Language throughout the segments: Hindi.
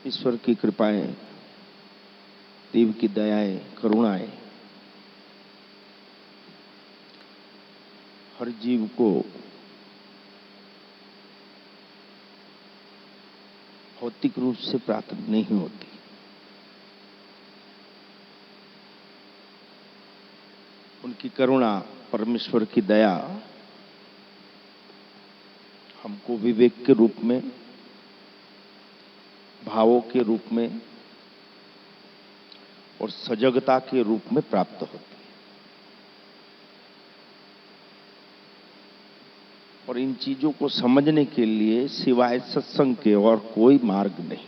ईश्वर की कृपाएं, देव की दयाएं, करुणाएं हर जीव को भौतिक रूप से प्राप्त नहीं होती। उनकी करुणा, परमेश्वर की दया हमको विवेक के रूप में, भावों के रूप में और सजगता के रूप में प्राप्त होती है। और इन चीजों को समझने के लिए सिवाय सत्संग के और कोई मार्ग नहीं।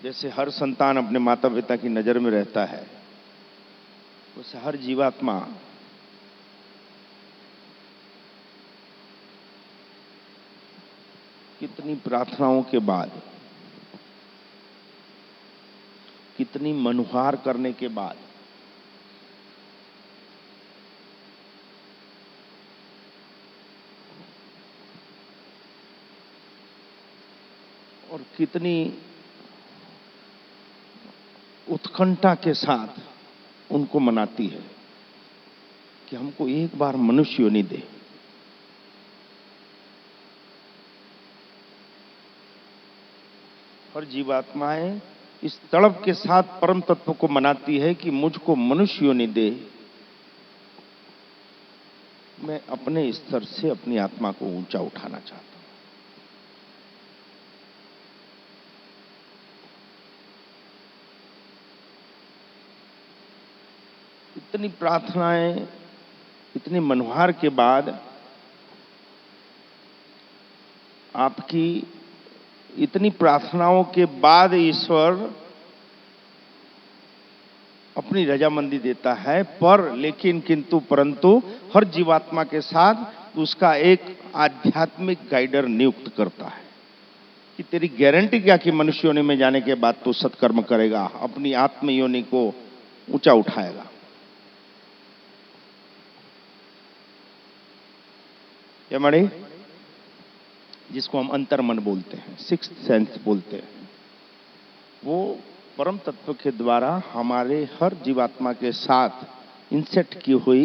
जैसे हर संतान अपने माता पिता की नजर में रहता है, वैसे हर जीवात्मा कितनी प्रार्थनाओं के बाद, कितनी मनुहार करने के बाद और कितनी उत्कंठा के साथ उनको मनाती है कि हमको एक बार मनुष्य योनि दे। हर जीवात्माएं इस तड़प के साथ परम तत्व को मनाती है कि मुझको मनुष्य योनि दे, मैं अपने स्तर से अपनी आत्मा को ऊंचा उठाना चाहता हूं। इतनी प्रार्थनाएं, इतनी मनुहार के बाद, आपकी इतनी प्रार्थनाओं के बाद ईश्वर अपनी रजामंदी देता है, पर लेकिन किंतु परंतु हर जीवात्मा के साथ उसका एक आध्यात्मिक गाइडर नियुक्त करता है कि तेरी गारंटी क्या कि मनुष्य योनि में जाने के बाद तो सत्कर्म करेगा, अपनी आत्म योनि को ऊंचा उठाएगा। यमड़ी, जिसको हम अंतर्मन बोलते हैं, सिक्स्थ सेंस बोलते हैं, वो परम तत्व के द्वारा हमारे हर जीवात्मा के साथ इंसेट की हुई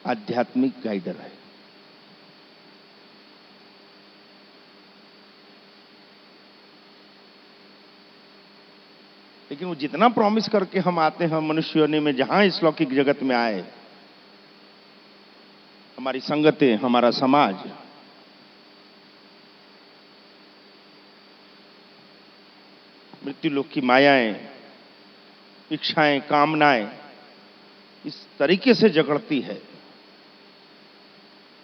आध्यात्मिक गाइडर है। लेकिन वो जितना प्रॉमिस करके हम आते हैं मनुष्य योनि में, जहां इस लौकिक जगत में आए, हमारी संगतें, हमारा समाज, मृत्यु लोक की मायाएं, इच्छाएं, कामनाएं इस तरीके से जकड़ती है।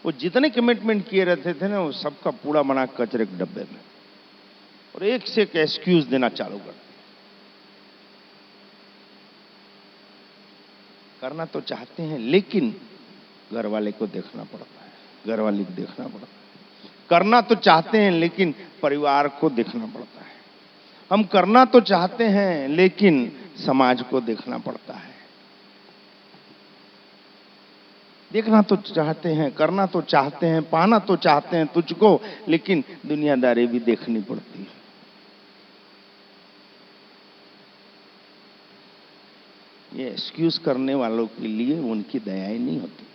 वो जितने कमिटमेंट किए रहते थे ना, वो सबका पूरा बना कचरे के डब्बे में, और एक से एक एक्सक्यूज देना चालू करते। करना तो चाहते हैं, लेकिन घर वाले को देखना पड़ता है, घर वाले को देखना पड़ता है। करना तो चाहते हैं, लेकिन परिवार को देखना पड़ता है। हम करना तो चाहते हैं, लेकिन समाज को देखना पड़ता है। देखना तो चाहते हैं, करना तो चाहते हैं, पाना तो चाहते हैं तुझको, लेकिन दुनियादारी भी देखनी पड़ती है। ये एक्सक्यूज करने वालों के लिए उनकी दयाएं नहीं होती।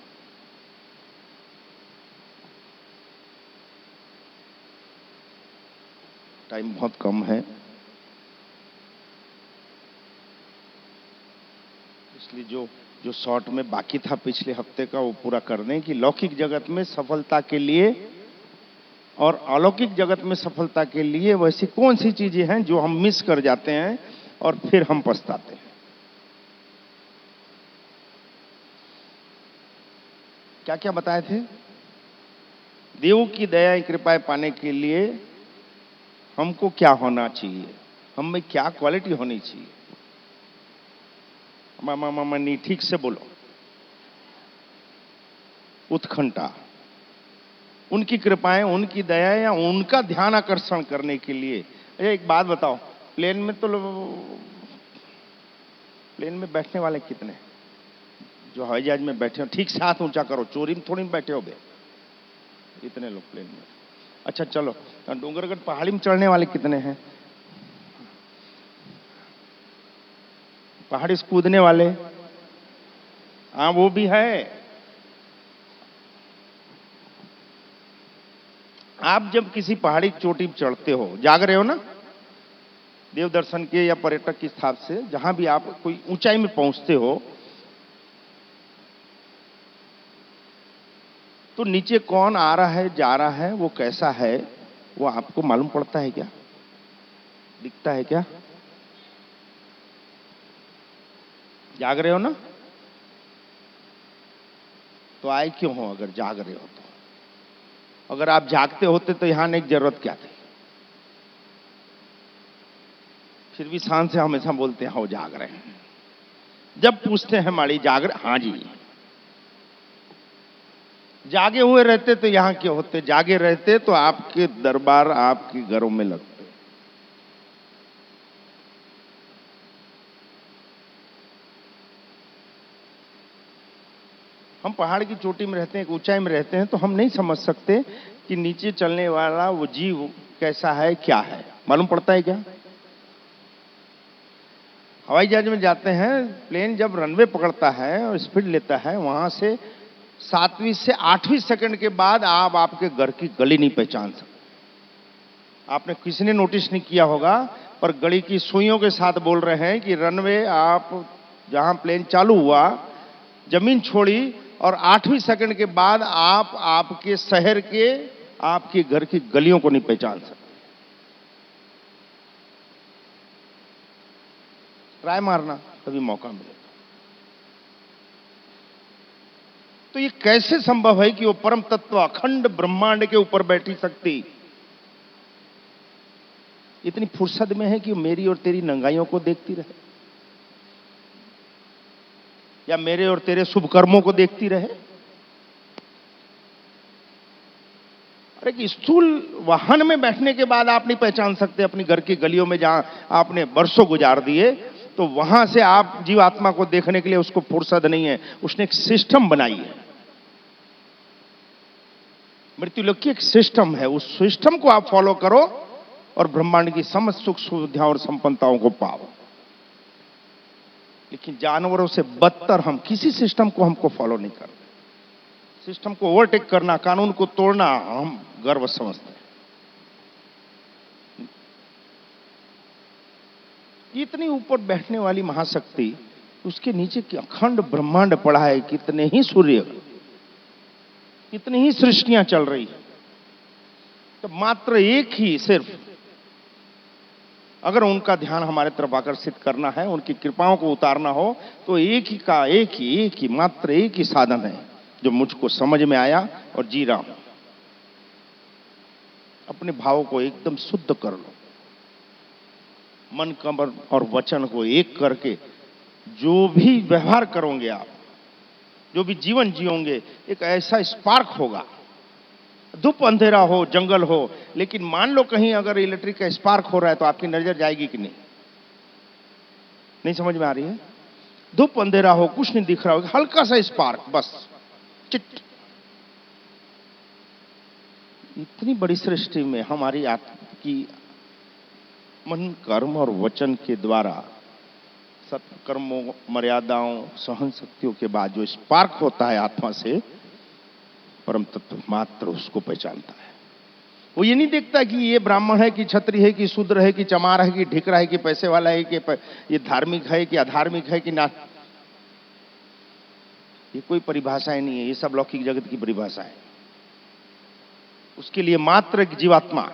टाइम बहुत कम है, इसलिए जो शॉर्ट में बाकी था पिछले हफ्ते का वो पूरा कर दें कि लौकिक जगत में सफलता के लिए और अलौकिक जगत में सफलता के लिए वैसी कौन सी चीजें हैं जो हम मिस कर जाते हैं और फिर हम पछताते हैं। क्या क्या बताए थे? देवों की दया कृपाएं पाने के लिए हमको क्या होना चाहिए, हम में क्या क्वालिटी होनी चाहिए। मामा नहीं, ठीक से बोलो। उत्कंठा, उनकी कृपाएं, उनकी दया या उनका ध्यान आकर्षण करने के लिए। अच्छा एक बात बताओ, प्लेन में बैठने वाले कितने? जो हवाई जहाज में बैठे हो ठीक से हाथ ऊंचा करो, चोरी में थोड़ी में बैठे हो बे, इतने लोग प्लेन में। अच्छा चलो, डोंगरगढ़ पहाड़ी में चढ़ने वाले कितने हैं? पहाड़ी से कूदने वाले, हाँ वो भी है। आप जब किसी पहाड़ी की चोटी पर चढ़ते हो, जाग रहे हो ना, देव दर्शन के या पर्यटक के हिसाब से जहां भी आप कोई ऊंचाई में पहुंचते हो, तो नीचे कौन आ रहा है जा रहा है, वो कैसा है, वो आपको मालूम पड़ता है क्या? दिखता है क्या? जाग रहे हो ना? तो आए क्यों हो अगर जाग रहे हो तो? अगर आप जागते होते तो यहां आने की जरूरत क्या थी? फिर भी शान से हमेशा बोलते हैं हो जाग रहे हैं। जब पूछते हैं माड़ी जाग रहे, हाँ जी। जागे हुए रहते तो यहां क्यों होते? जागे रहते तो आपके दरबार आपके घरों में लगते। हम पहाड़ की चोटी में रहते हैं, एक ऊंचाई में रहते हैं, तो हम नहीं समझ सकते कि नीचे चलने वाला वो जीव कैसा है, क्या है। मालूम पड़ता है क्या? हवाई जहाज में जाते हैं, प्लेन जब रनवे पकड़ता है और स्पीड लेता है, वहां से 7वीं से 8वीं सेकंड के बाद आप आपके घर की गली नहीं पहचान सकते। आपने किसी ने नोटिस नहीं किया होगा, पर गली की सुइयों के साथ बोल रहे हैं कि रनवे आप जहां प्लेन चालू हुआ, जमीन छोड़ी और 8वीं सेकंड के बाद आप आपके शहर के, आपके घर की गलियों को नहीं पहचान सकते। ट्राई मारना, कभी मौका मिले। तो ये कैसे संभव है कि वो परम तत्व अखंड ब्रह्मांड के ऊपर बैठी शक्ति इतनी फुर्सत में है कि वो मेरी और तेरी नंगाइयों को देखती रहे, या मेरे और तेरे शुभ कर्मों को देखती रहे? अरे कि स्थूल वाहन में बैठने के बाद आप नहीं पहचान सकते अपनी घर की गलियों में जहां आपने बरसों गुजार दिए, तो वहां से आप जीवात्मा को देखने के लिए उसको फुर्सत नहीं है। उसने एक सिस्टम बनाई है। मृत्युलोक की एक सिस्टम है, उस सिस्टम को आप फॉलो करो और ब्रह्मांड की समस्त सुख सुविधाओं और संपन्नताओं को पाओ। लेकिन जानवरों से बदतर हम किसी सिस्टम को हमको फॉलो नहीं करते। सिस्टम को ओवरटेक करना, कानून को तोड़ना हम गर्व समझते हैं। इतनी ऊपर बैठने वाली महाशक्ति, उसके नीचे अखंड ब्रह्मांड पड़ा है, कितने ही सूर्य, कितनी ही सृष्टियां चल रही है। तो मात्र एक ही, सिर्फ अगर उनका ध्यान हमारे तरफ आकर्षित करना है, उनकी कृपाओं को उतारना हो, तो एक ही का एक ही मात्र एक ही साधन है जो मुझको समझ में आया और जी रहा हूं। अपने भावों को एकदम शुद्ध कर लो, मन कर्म और वचन को एक करके जो भी व्यवहार करोगे आप, जो भी जीवन जियोगे, एक ऐसा स्पार्क होगा। धूप अंधेरा हो, जंगल हो, लेकिन मान लो कहीं अगर इलेक्ट्रिक का स्पार्क हो रहा है तो आपकी नजर जाएगी कि नहीं? नहीं समझ में आ रही है? धूप अंधेरा हो, कुछ नहीं दिख रहा हो, हल्का सा स्पार्क, बस चिट। इतनी बड़ी सृष्टि में हमारी आत्मा की मन कर्म और वचन के द्वारा सत्कर्मों, मर्यादाओं, सहन शक्तियों के बाद जो स्पार्क होता है आत्मा से, परम तत्व मात्र उसको पहचानता है। वो ये नहीं देखता कि ये ब्राह्मण है कि क्षत्रिय है कि शूद्र है कि चमार है कि ढिकरा है कि पैसे वाला है कि ये धार्मिक है कि अधार्मिक है कि ना। ये कोई परिभाषाएं नहीं है, ये सब लौकिक जगत की परिभाषा है। उसके लिए मात्र एक जीवात्मा,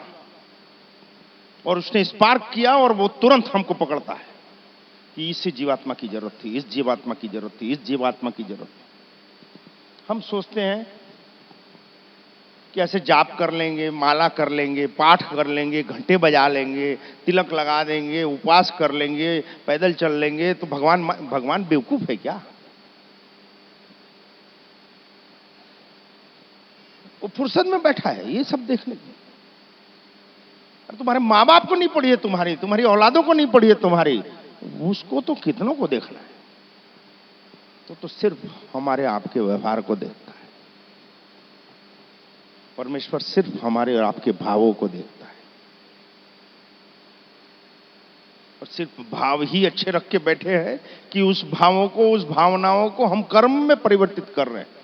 और उसने स्पार्क किया और वो तुरंत हमको पकड़ता है कि इस जीवात्मा की जरूरत थी, इस जीवात्मा की जरूरत थी, इस जीवात्मा की जरूरत थी। हम सोचते हैं कि ऐसे जाप कर लेंगे, माला कर लेंगे, पाठ कर लेंगे, घंटे बजा लेंगे, तिलक लगा देंगे, उपवास कर लेंगे, पैदल चल लेंगे तो भगवान बेवकूफ है क्या? वो फुर्सत में बैठा है ये सब देखने के। तुम्हारे माँ बाप को नहीं पड़ी है, तुम्हारी औलादों को नहीं पड़ी है तुम्हारी, उसको तो कितनों को देखना है। तो सिर्फ हमारे आपके व्यवहार को देखता है। परमेश्वर सिर्फ हमारे और आपके भावों को देखता है, और सिर्फ भाव ही अच्छे रख के बैठे हैं कि उस भावों को, उस भावनाओं को हम कर्म में परिवर्तित कर रहे हैं।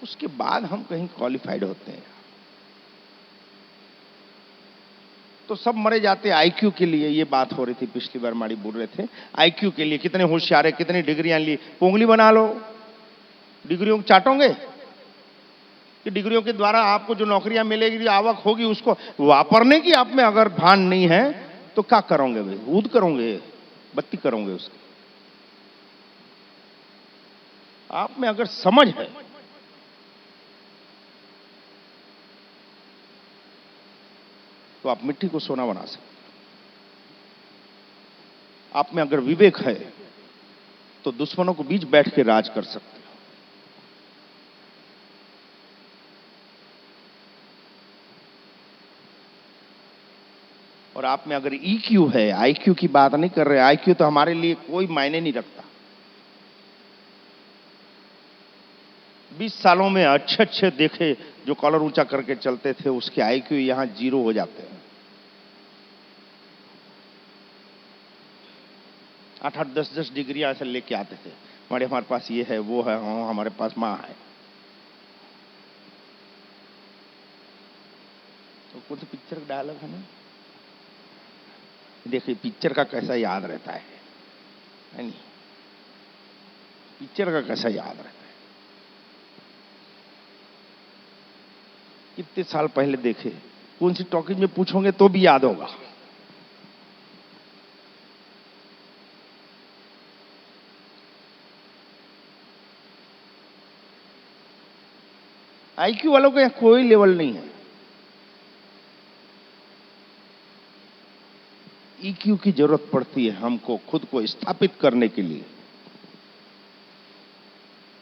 उसके बाद हम कहीं क्वालिफाइड होते हैं। तो सब मरे जाते आईक्यू के लिए। ये बात हो रही थी पिछली बार, माड़ी बोल रहे थे आईक्यू के लिए। कितने होशियार है, कितनी डिग्रियां ली, पोंगली बना लो, डिग्रियों को चाटोगे कि डिग्रियों के द्वारा आपको जो नौकरियां मिलेगी, आवक होगी, उसको वापरने की आप में अगर भान नहीं है तो क्या करोगे भाई? ऊद करोगे, बत्ती करोगे उसकी। आप में अगर समझ है तो आप मिट्टी को सोना बना सकते। आप में अगर विवेक है तो दुश्मनों को बीच बैठ के राज कर सकते हो। और आप में अगर ईक्यू है, आईक्यू की बात नहीं कर रहे, आईक्यू तो हमारे लिए कोई मायने नहीं रखता। 20 सालों में अच्छे अच्छे देखे जो कॉलर ऊंचा करके चलते थे, उसके आईक्यू यहां 0 हो जाते हैं। 8-8, 10-10 डिग्रियां ऐसे लेके आते थे, हमारे पास ये है, वो है, हाँ हमारे पास मां है। तो कौन सी पिक्चर का डायलॉग है ना, देखिए पिक्चर का कैसा याद रहता है नहीं? पिक्चर का कैसा याद रहता है। कितने साल पहले देखे, कौन सी टॉकीज में पूछोगे तो भी याद होगा। आईक्यू वालों का कोई लेवल नहीं है। ईक्यू की जरूरत पड़ती है हमको खुद को स्थापित करने के लिए।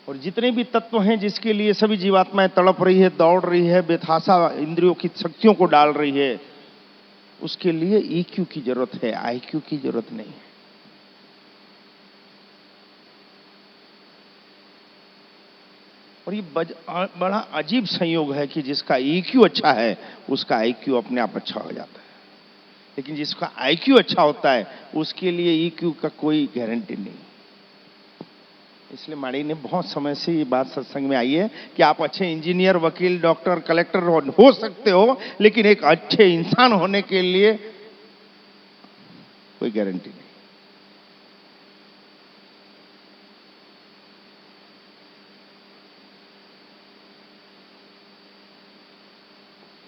और जितने भी तत्व हैं जिसके लिए सभी जीवात्माएं तड़प रही है, दौड़ रही है, बेतहाशा इंद्रियों की शक्तियों को डाल रही है, उसके लिए ईक्यू की जरूरत है, आईक्यू की जरूरत नहीं है। और ये बड़ा अजीब संयोग है कि जिसका ईक्यू अच्छा है उसका आईक्यू अपने आप अच्छा हो जाता है, लेकिन जिसका आईक्यू अच्छा होता है उसके लिए ईक्यू का कोई गारंटी नहीं। इसलिए माड़ी ने बहुत समय से ये बात सत्संग में आई है कि आप अच्छे इंजीनियर, वकील, डॉक्टर, कलेक्टर हो सकते हो, लेकिन एक अच्छे इंसान होने के लिए कोई गारंटी नहीं।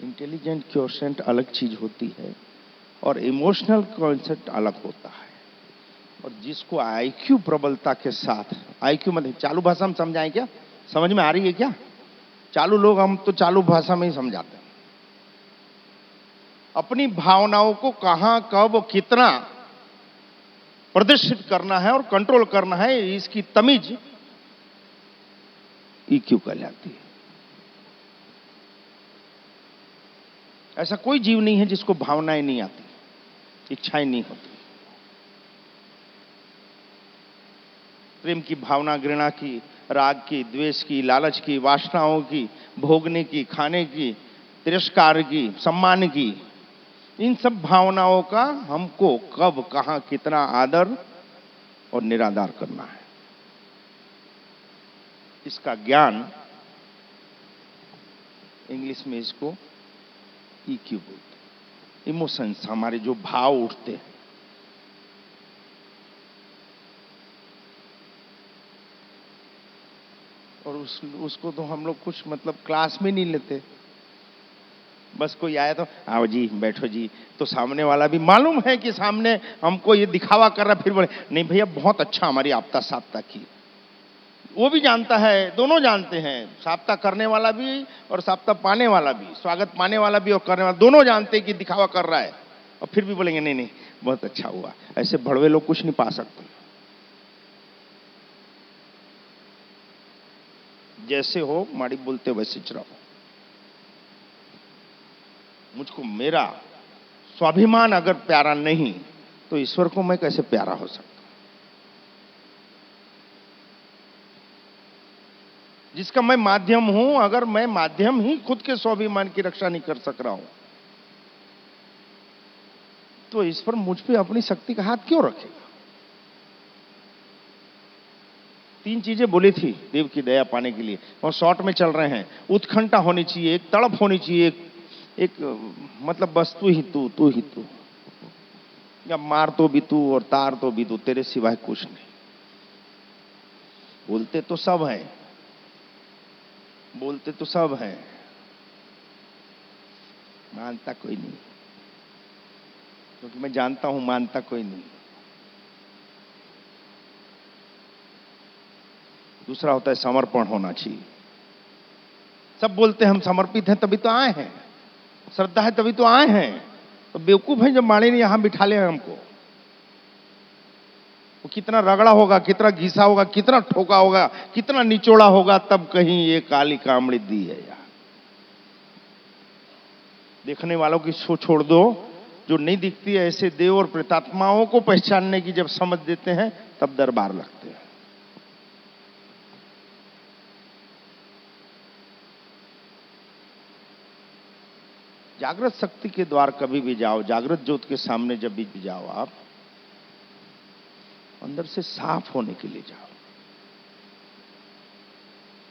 इंटेलिजेंट क्वोशेंट अलग चीज होती है और इमोशनल क्वोशेंट अलग होता है। और जिसको आईक्यू प्रबलता के साथ, आईक्यू मतलब चालू भाषा में समझाएं क्या? समझ में आ रही है क्या? चालू लोग हम तो चालू भाषा में ही समझाते हैं। अपनी भावनाओं को कहां, कब, कितना प्रदर्शित करना है और कंट्रोल करना है, इसकी तमीज ईक्यू कहलाती है। ऐसा कोई जीव नहीं है जिसको भावनाएं नहीं आती, इच्छाएं नहीं होती। प्रेम की भावना, घृणा की, राग की, द्वेष की, लालच की, वासनाओं की, भोगने की, खाने की, तिरस्कार की, सम्मान की, इन सब भावनाओं का हमको कब, कहां, कितना आदर और निरादर करना है, इसका ज्ञान, इंग्लिश में इसको ईक्यू बोलते हैं। इमोशंस, हमारे जो भाव उठते हैं, और उसको तो हम लोग कुछ मतलब क्लास में नहीं लेते। बस कोई आया तो आओ जी, बैठो जी, तो सामने वाला भी मालूम है कि सामने हमको ये दिखावा कर रहा, फिर बोले नहीं भैया बहुत अच्छा हमारी आपता साप्ता की। वो भी जानता है, दोनों जानते हैं, साप्ता करने वाला भी और साप्ता पाने वाला भी, स्वागत पाने वाला भी और करने वाला, दोनों जानते हैं कि दिखावा कर रहा है, और फिर भी बोलेंगे नहीं नहीं बहुत अच्छा हुआ। ऐसे भड़वे लोग कुछ नहीं पा सकते। जैसे हो माड़ी बोलते वैसे रहो। मुझको मेरा स्वाभिमान अगर प्यारा नहीं तो ईश्वर को मैं कैसे प्यारा हो सकता? जिसका मैं माध्यम हूं, अगर मैं माध्यम ही खुद के स्वाभिमान की रक्षा नहीं कर सक रहा हूं, तो ईश्वर मुझ पे अपनी शक्ति का हाथ क्यों रखेगा? 3 चीजें बोली थी देव की दया पाने के लिए, और शॉर्ट में चल रहे हैं। उत्कंठा होनी चाहिए, एक तड़प होनी चाहिए, एक मतलब बस तू ही तू, या मार तो भी तू और तार तो भी तू, तेरे सिवाय कुछ नहीं। बोलते तो सब हैं, बोलते तो सब हैं, मानता कोई नहीं, क्योंकि मैं जानता हूं मानता कोई नहीं। दूसरा होता है समर्पण होना चाहिए। सब बोलते हैं हम समर्पित हैं तभी तो आए हैं, श्रद्धा है तभी तो आए हैं। तो बेवकूफ है जब माड़ी ने यहां बिठा ले हमको। वो कितना रगड़ा होगा, कितना घिसा होगा, कितना ठोका होगा, कितना निचोड़ा होगा, तब कहीं ये काली कामड़ी दी है यार। देखने वालों की सोच छोड़ दो, जो नहीं दिखती है ऐसे देव और प्रेतात्माओं को पहचानने की जब समझ देते हैं तब दरबार लगते हैं। जागृत शक्ति के द्वार कभी भी जाओ, जागृत ज्योत के सामने जब भी जाओ, आप अंदर से साफ होने के लिए जाओ।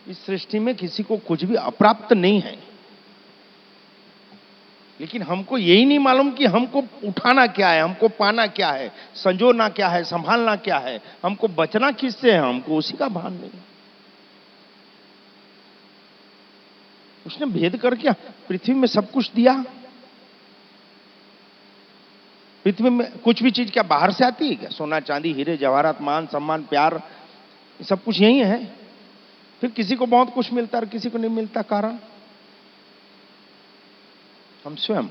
इस सृष्टि में किसी को कुछ भी अप्राप्त नहीं है, लेकिन हमको यही नहीं मालूम कि हमको उठाना क्या है, हमको पाना क्या है, संजोना क्या है, संभालना क्या है, हमको बचना किससे है, हमको उसी का भान नहीं। उसने भेद करके पृथ्वी में सब कुछ दिया। पृथ्वी में कुछ भी चीज क्या बाहर से आती है क्या? सोना चांदी हीरे जवाहरात मान सम्मान प्यार सब कुछ यही है। फिर किसी को बहुत कुछ मिलता है और किसी को नहीं मिलता, कारण हम स्वयं।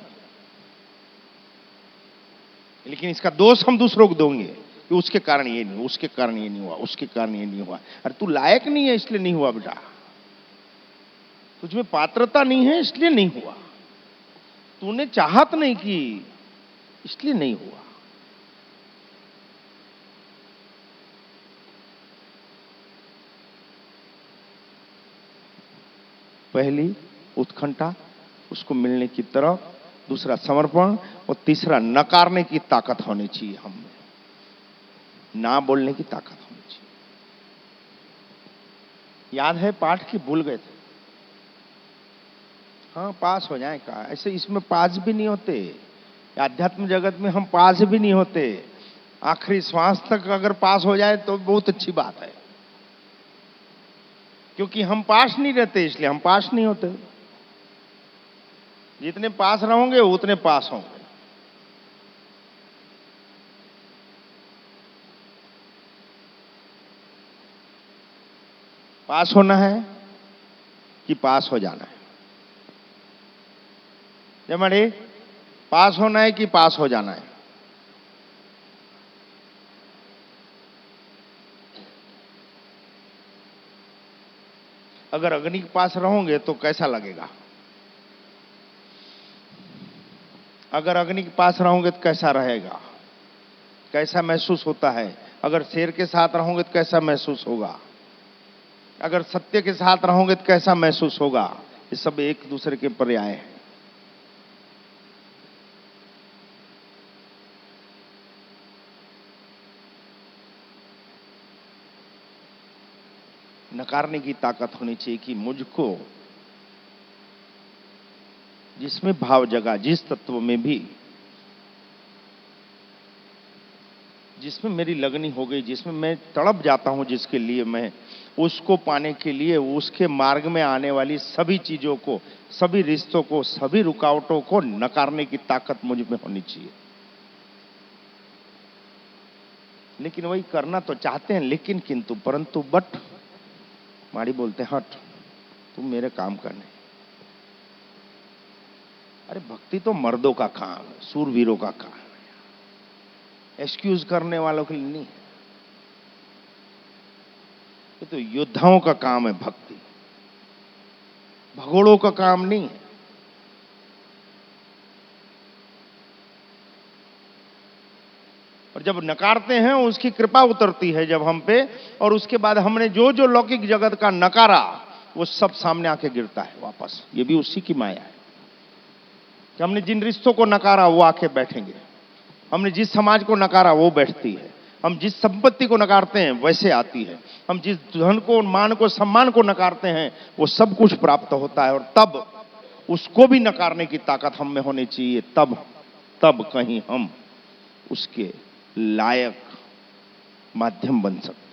लेकिन इसका दोष हम दूसरों को देंगे कि उसके कारण ये नहीं, उसके कारण ये नहीं हुआ, उसके कारण ये नहीं हुआ। अरे तू लायक नहीं है इसलिए नहीं हुआ बेटा, तुझमें पात्रता नहीं है इसलिए नहीं हुआ, तूने चाहत नहीं की इसलिए नहीं हुआ। पहली उत्कंठा, उसको मिलने की तरफ, दूसरा समर्पण, और तीसरा नकारने की ताकत होनी चाहिए हम में, ना बोलने की ताकत होनी चाहिए। याद है पाठ की भूल गए थे? हाँ, पास हो जाए का, ऐसे इसमें पास भी नहीं होते। आध्यात्म जगत में हम पास भी नहीं होते। आखिरी श्वास तक अगर पास हो जाए तो बहुत अच्छी बात है, क्योंकि हम पास नहीं रहते इसलिए हम पास नहीं होते। जितने पास रहोगे उतने पास होंगे। पास होना है कि पास हो जाना है? जमड़ी, पास होना है कि पास हो जाना है? अगर अग्नि के पास रहोगे तो कैसा लगेगा? अगर अग्नि के पास रहोगे तो कैसा रहेगा, कैसा महसूस होता है? अगर शेर के साथ रहोगे तो कैसा महसूस होगा? अगर सत्य के साथ रहोगे तो कैसा महसूस होगा? ये सब एक दूसरे के पर्याय हैं। नकारने की ताकत होनी चाहिए कि मुझको जिसमें भाव जगा, जिस तत्व में भी, जिसमें मेरी लगनी हो गई, जिसमें मैं तड़प जाता हूं, जिसके लिए मैं उसको पाने के लिए उसके मार्ग में आने वाली सभी चीजों को, सभी रिश्तों को, सभी रुकावटों को नकारने की ताकत मुझ में होनी चाहिए। लेकिन वही करना तो चाहते हैं, लेकिन किंतु परंतु बट माड़ी बोलते हैं हट, तुम मेरे काम करने। अरे भक्ति तो मर्दों का काम है, सूरवीरों का काम है, एक्सक्यूज करने वालों के लिए नहीं है। ये तो योद्धाओं का काम है भक्ति, भगोड़ों का काम नहीं है। और जब नकारते हैं उसकी कृपा उतरती है जब हम पे, और उसके बाद हमने जो जो लौकिक जगत का नकारा वो सब सामने आके गिरता है वापस। ये भी उसी की माया है कि हमने जिन रिश्तों को नकारा वो आके बैठेंगे, हमने जिस समाज को नकारा वो बैठती है, हम जिस संपत्ति को नकारते हैं वैसे आती है, हम जिस धन को, मान को, सम्मान को नकारते हैं वो सब कुछ प्राप्त होता है। और तब उसको भी नकारने की ताकत हम में होनी चाहिए, तब तब कहीं हम उसके लायक माध्यम बन सकते।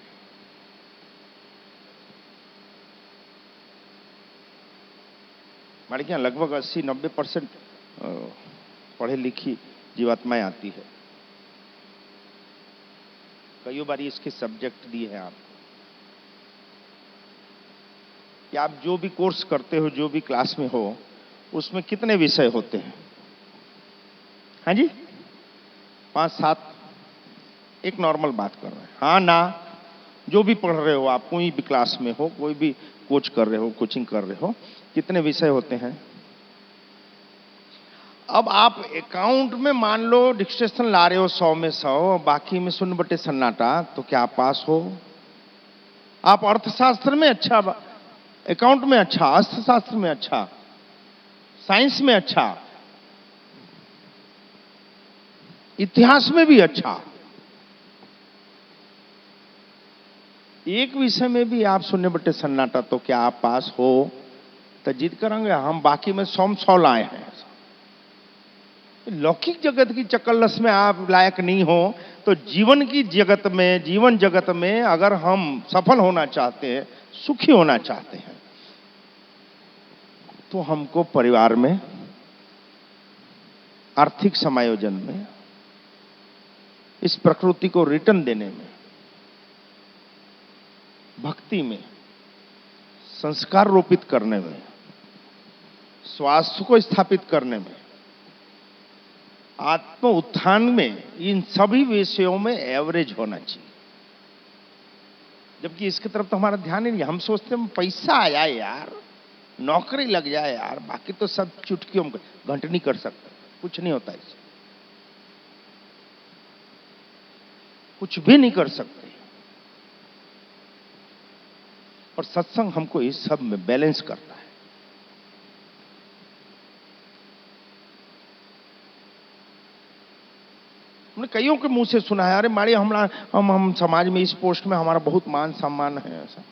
हमारे यहाँ लगभग 80-90% पढ़े लिखी जीवात्माएं आती है। कई बार इसके सब्जेक्ट दिए हैं आप कि आप जो भी कोर्स करते हो, जो भी क्लास में हो, उसमें कितने विषय होते हैं? हाँ जी, 5-7। एक नॉर्मल बात कर रहे हैं, हाँ ना? जो भी पढ़ रहे हो आप, कोई भी क्लास में हो, कोई भी कोच कर रहे हो, कोचिंग कर रहे हो, कितने विषय होते हैं? अब आप अकाउंट में मान लो डिक्टेशन ला रहे हो 100 में 100, बाकी में 0 सन्नाटा, तो क्या आप पास हो? आप अर्थशास्त्र में अच्छा, अकाउंट में अच्छा, अर्थशास्त्र में अच्छा, साइंस में अच्छा, इतिहास में भी अच्छा, एक विषय में भी आप 0 सन्नाटा, तो क्या आप पास हो? तो जीत करेंगे हम, बाकी में 100 लाए हैं। लौकिक जगत की चक्करलस में आप लायक नहीं हो, तो जीवन की जगत में, जीवन जगत में अगर हम सफल होना चाहते हैं, सुखी होना चाहते हैं, तो हमको परिवार में, आर्थिक समायोजन में, इस प्रकृति को रिटर्न देने में, भक्ति में, संस्कार रोपित करने में, स्वास्थ्य को स्थापित करने में, आत्म उत्थान में, इन सभी विषयों में एवरेज होना चाहिए। जबकि इसकी तरफ तो हमारा ध्यान ही नहीं। हम सोचते हैं पैसा आ जाए यार, नौकरी लग जाए यार, बाकी तो सब चुटकियों में, घंट नहीं कर सकते, कुछ नहीं होता इससे, कुछ भी नहीं कर सकते। और सत्संग हमको इस सब में बैलेंस करता है। हमने कईयों के मुंह से सुना है, अरे माड़ी हम समाज में इस पोस्ट में हमारा बहुत मान सम्मान है, ऐसा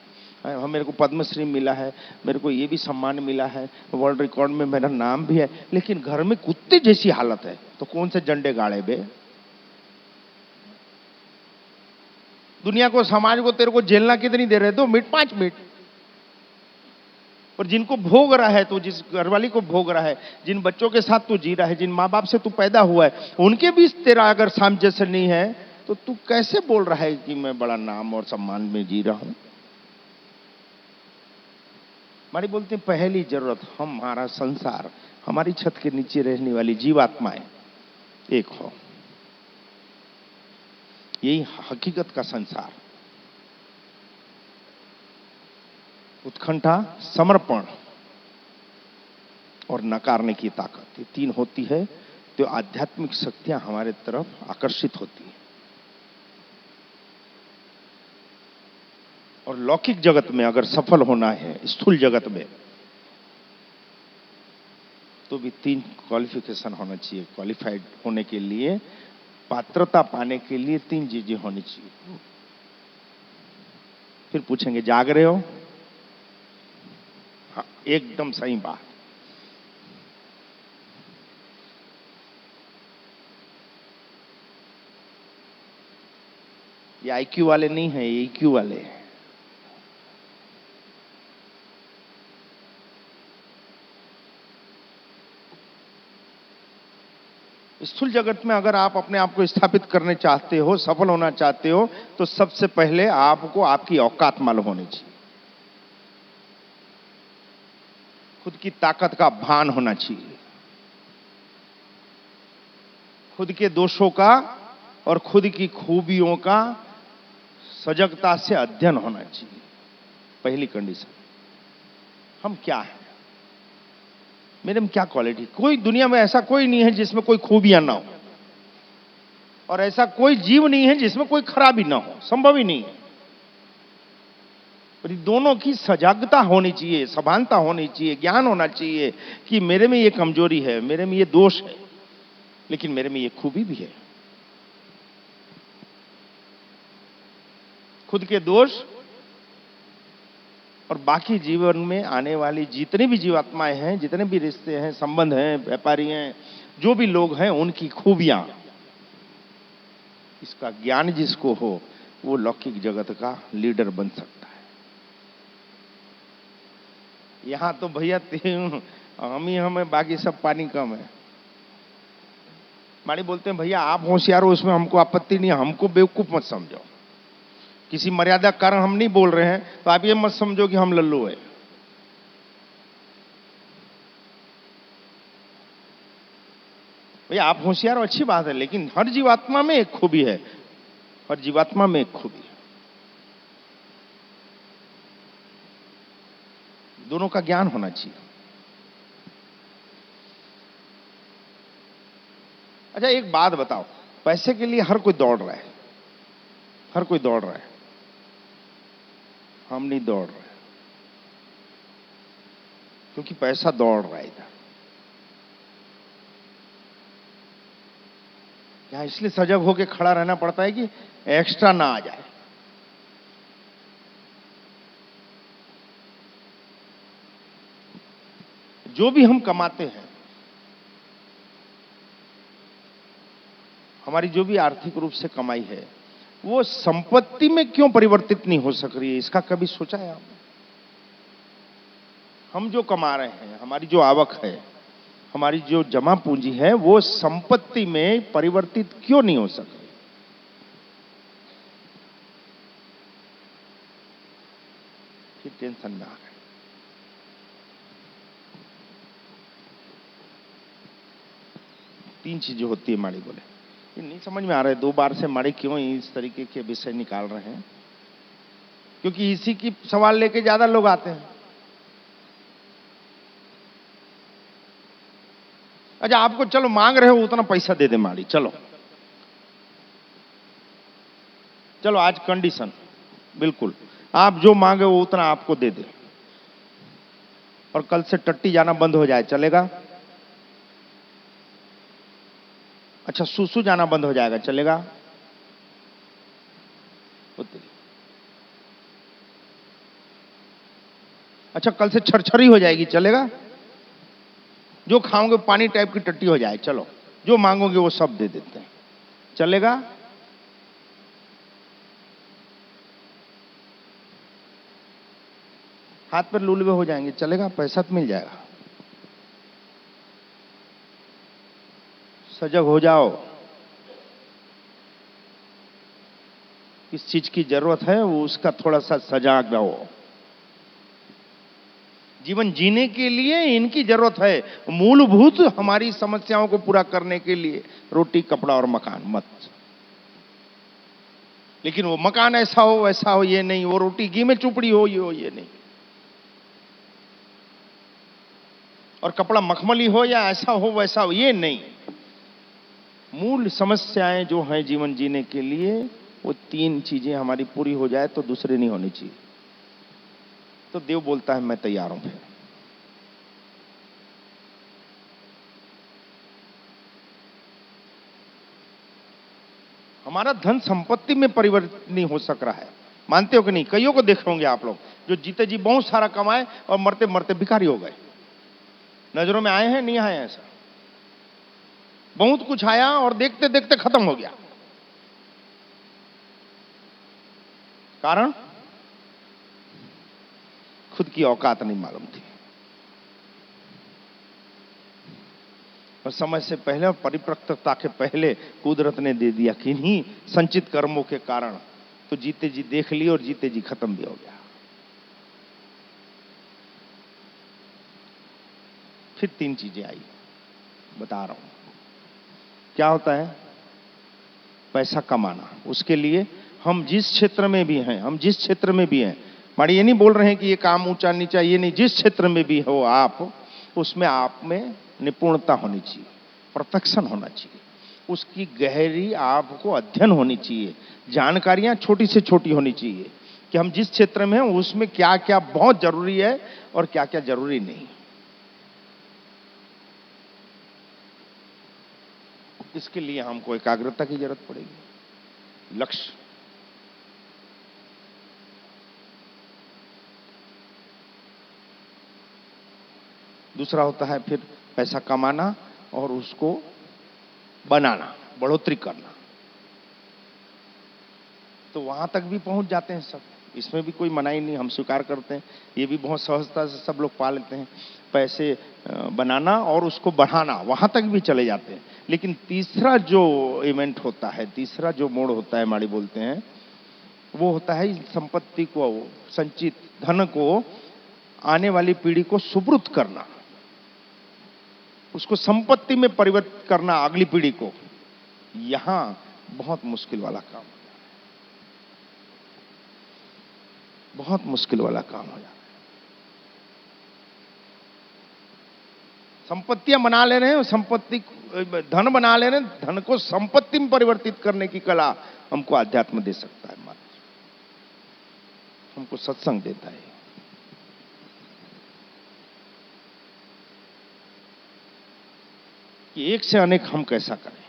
हम, मेरे को पद्मश्री मिला है, मेरे को ये भी सम्मान मिला है, वर्ल्ड रिकॉर्ड में मेरा नाम भी है, लेकिन घर में कुत्ते जैसी हालत है, तो कौन से झंडे गाड़े बे? दुनिया को, समाज को तेरे को झेलना कितनी देर है? 2 मिनट, 5 मिनट। और जिनको भोग रहा है, तो जिस घरवाली को भोग रहा है, जिन बच्चों के साथ तू जी रहा है, जिन माँ बाप से तू पैदा हुआ है, उनके बीच तेरा अगर सामंजस्य नहीं है, तो तू कैसे बोल रहा है कि मैं बड़ा नाम और सम्मान में जी रहा हूं? हमारी बोलते हैं पहली जरूरत, हमारा संसार, हमारी छत के नीचे रहने वाली जीवात्माएं एक हो। यही हकीकत का संसार। उत्कंठा, समर्पण और नकारने की ताकत, ये 3 होती है तो आध्यात्मिक शक्तियां हमारे तरफ आकर्षित होती है। और लौकिक जगत में अगर सफल होना है, स्थूल जगत में, तो भी 3 क्वालिफिकेशन होना चाहिए। क्वालिफाइड होने के लिए, पात्रता पाने के लिए 3 चीजें होनी चाहिए। फिर पूछेंगे जाग रहे हो? हाँ, एकदम सही बात। ये आईक्यू वाले नहीं है, ये ईक्यू वाले हैं। स्थूल जगत में अगर आप अपने आप को स्थापित करने चाहते हो, सफल होना चाहते हो, तो सबसे पहले आपको आपकी औकात मालूम होनी चाहिए। खुद की ताकत का भान होना चाहिए, खुद के दोषों का और खुद की खूबियों का सजगता से अध्ययन होना चाहिए। पहली कंडीशन, हम क्या हैं, मेरे में क्या क्वालिटी। कोई दुनिया में ऐसा कोई नहीं है जिसमें कोई खूबियां ना हो। और ऐसा कोई जीव नहीं है जिसमें कोई खराबी ना हो, संभव ही नहीं है। पर दोनों की सजागता होनी चाहिए, सभानता होनी चाहिए, ज्ञान होना चाहिए कि मेरे में ये कमजोरी है, मेरे में ये दोष है, लेकिन मेरे में ये खूबी भी है। खुद के दोष और बाकी जीवन में आने वाली जितनी भी जीवात्माएं हैं, जितने भी रिश्ते हैं, संबंध हैं, व्यापारी हैं, जो भी लोग हैं, उनकी खूबियां, इसका ज्ञान जिसको हो वो लौकिक जगत का लीडर बन सकता है। यहां तो भैया हम ही हमें, बाकी सब पानी कम है। माड़ी बोलते हैं भैया आप होशियार हो, उसमें हमको आपत्ति नहीं है, हमको बेवकूफ मत समझो। किसी मर्यादा के कारण हम नहीं बोल रहे हैं तो आप ये मत समझो कि हम लल्लू है। भैया आप होशियार हो, अच्छी बात है, लेकिन हर जीवात्मा में एक खूबी है, हर जीवात्मा में एक खूबी है। दोनों का ज्ञान होना चाहिए। अच्छा एक बात बताओ, पैसे के लिए हर कोई दौड़ रहा है, हर कोई दौड़ रहा है, हम नहीं दौड़ रहे क्योंकि पैसा दौड़ रहा है इधर। यहां इसलिए सजग होकर खड़ा रहना पड़ता है कि एक्स्ट्रा ना आ जाए। जो भी हम कमाते हैं, हमारी जो भी आर्थिक रूप से कमाई है, वो संपत्ति में क्यों परिवर्तित नहीं हो सक रही है? इसका कभी सोचा है आपने? हम जो कमा रहे हैं, हमारी जो आवक है, हमारी जो जमा पूंजी है, वो संपत्ति में परिवर्तित क्यों नहीं हो सक रही? फिर टेंशन में आ गए। तीन चीजें होती है माड़ी बोले, ये नहीं समझ में आ रहा है 2 बार से माड़ी क्यों इस तरीके के विषय निकाल रहे हैं, क्योंकि इसी की सवाल लेके ज्यादा लोग आते हैं। अच्छा आपको चलो मांग रहे हो उतना पैसा दे दे माड़ी, चलो चलो आज कंडीशन बिल्कुल, आप जो मांगे वो उतना आपको दे दे, और कल से टट्टी जाना बंद हो जाए, चलेगा? अच्छा सुसु जाना बंद हो जाएगा, चलेगा? अच्छा कल से छरछरी हो जाएगी, चलेगा? जो खाओगे पानी टाइप की टट्टी हो जाए, चलो जो मांगोगे वो सब दे देते हैं, चलेगा? हाथ पर लूलवे हो जाएंगे, चलेगा? पैसा तो मिल जाएगा। सजग हो जाओ, किस चीज की जरूरत है वो उसका थोड़ा सा सजाग रहो। जीवन जीने के लिए इनकी जरूरत है, मूलभूत हमारी समस्याओं को पूरा करने के लिए रोटी, कपड़ा और मकान मत। लेकिन वो मकान ऐसा हो वैसा हो ये नहीं, वो रोटी घी में चुपड़ी हो ये नहीं, और कपड़ा मखमली हो या ऐसा हो वैसा हो ये नहीं। मूल समस्याएं जो हैं जीवन जीने के लिए, वो 3 चीजें हमारी पूरी हो जाए तो दूसरी नहीं होनी चाहिए। तो देव बोलता है मैं तैयार हूं। फिर हमारा धन संपत्ति में परिवर्तित नहीं हो सक रहा है, मानते हो कि नहीं? कईयों को देख होंगे आप लोग जो जीते जी बहुत सारा कमाए और मरते मरते भिखारी हो गए। नजरों में आए हैं, नहीं आए? ऐसा बहुत कुछ आया और देखते देखते खत्म हो गया। कारण खुद की औकात नहीं मालूम थी, और समय से पहले और परिपक्वता के पहले कुदरत ने दे दिया किन्हीं संचित कर्मों के कारण, तो जीते जी देख ली और जीते जी खत्म भी हो गया। फिर 3 चीजें आई, बता रहा हूं क्या होता है। पैसा कमाना, उसके लिए हम जिस क्षेत्र में भी हैं, हम जिस क्षेत्र में भी हैं, माड़ी ये नहीं बोल रहे हैं कि ये काम ऊंचा नीचा, ये नहीं, जिस क्षेत्र में भी हो आप, उसमें आप में निपुणता होनी चाहिए, परफेक्शन होना चाहिए। उसकी गहरी आपको अध्ययन होनी चाहिए, जानकारियां छोटी से छोटी होनी चाहिए कि हम जिस क्षेत्र में हैं उसमें क्या क्या बहुत जरूरी है और क्या क्या जरूरी नहीं। इसके लिए हमको एकाग्रता की जरूरत पड़ेगी, लक्ष्य। दूसरा होता है फिर पैसा कमाना और उसको बनाना, बढ़ोतरी करना। तो वहां तक भी पहुंच जाते हैं सब, इसमें भी कोई मनाही नहीं, हम स्वीकार करते हैं, ये भी बहुत सहजता से सब लोग पा लेते हैं। पैसे बनाना और उसको बढ़ाना, वहां तक भी चले जाते हैं। लेकिन तीसरा जो इवेंट होता है, तीसरा जो मोड़ होता है, माड़ी बोलते हैं, वो होता है संपत्ति को, संचित धन को आने वाली पीढ़ी को सुपुर्द करना, उसको संपत्ति में परिवर्तित करना अगली पीढ़ी को। यहां बहुत मुश्किल वाला काम है, बहुत मुश्किल वाला काम हो जाता है। संपत्तियां बना ले रहे हैं, संपत्ति धन बना ले रहे हैं, धन को संपत्ति में परिवर्तित करने की कला हमको आध्यात्म दे सकता है, मात्र हमको सत्संग देता है। कि एक से अनेक हम कैसा करें।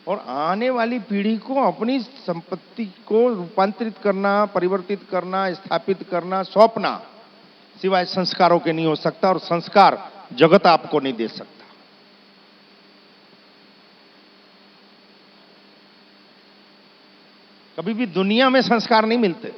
और आने वाली पीढ़ी को अपनी संपत्ति को रूपांतरित करना, परिवर्तित करना, स्थापित करना, सौंपना सिवाय संस्कारों के नहीं हो सकता, और संस्कार जगत आपको नहीं दे सकता। कभी भी दुनिया में संस्कार नहीं मिलते।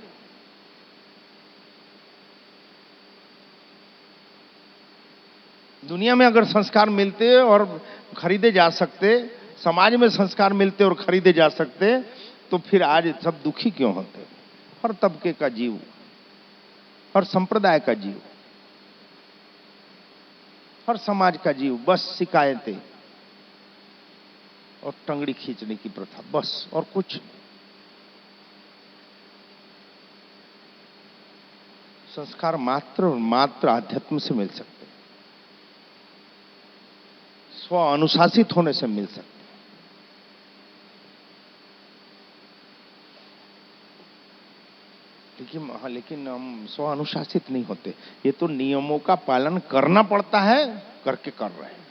दुनिया में अगर संस्कार मिलते और खरीदे जा सकते, समाज में संस्कार मिलते और खरीदे जा सकते, तो फिर आज सब दुखी क्यों होते। हर तबके का जीव, हर संप्रदाय का जीव, हर समाज का जीव बस शिकायतें और टंगड़ी खींचने की प्रथा, बस, और कुछ। संस्कार मात्र और मात्र आध्यात्म से मिल सकते, स्व अनुशासित होने से मिल सकते। लेकिन हम स्व अनुशासित नहीं होते। ये तो नियमों का पालन करना पड़ता है, करके कर रहे हैं।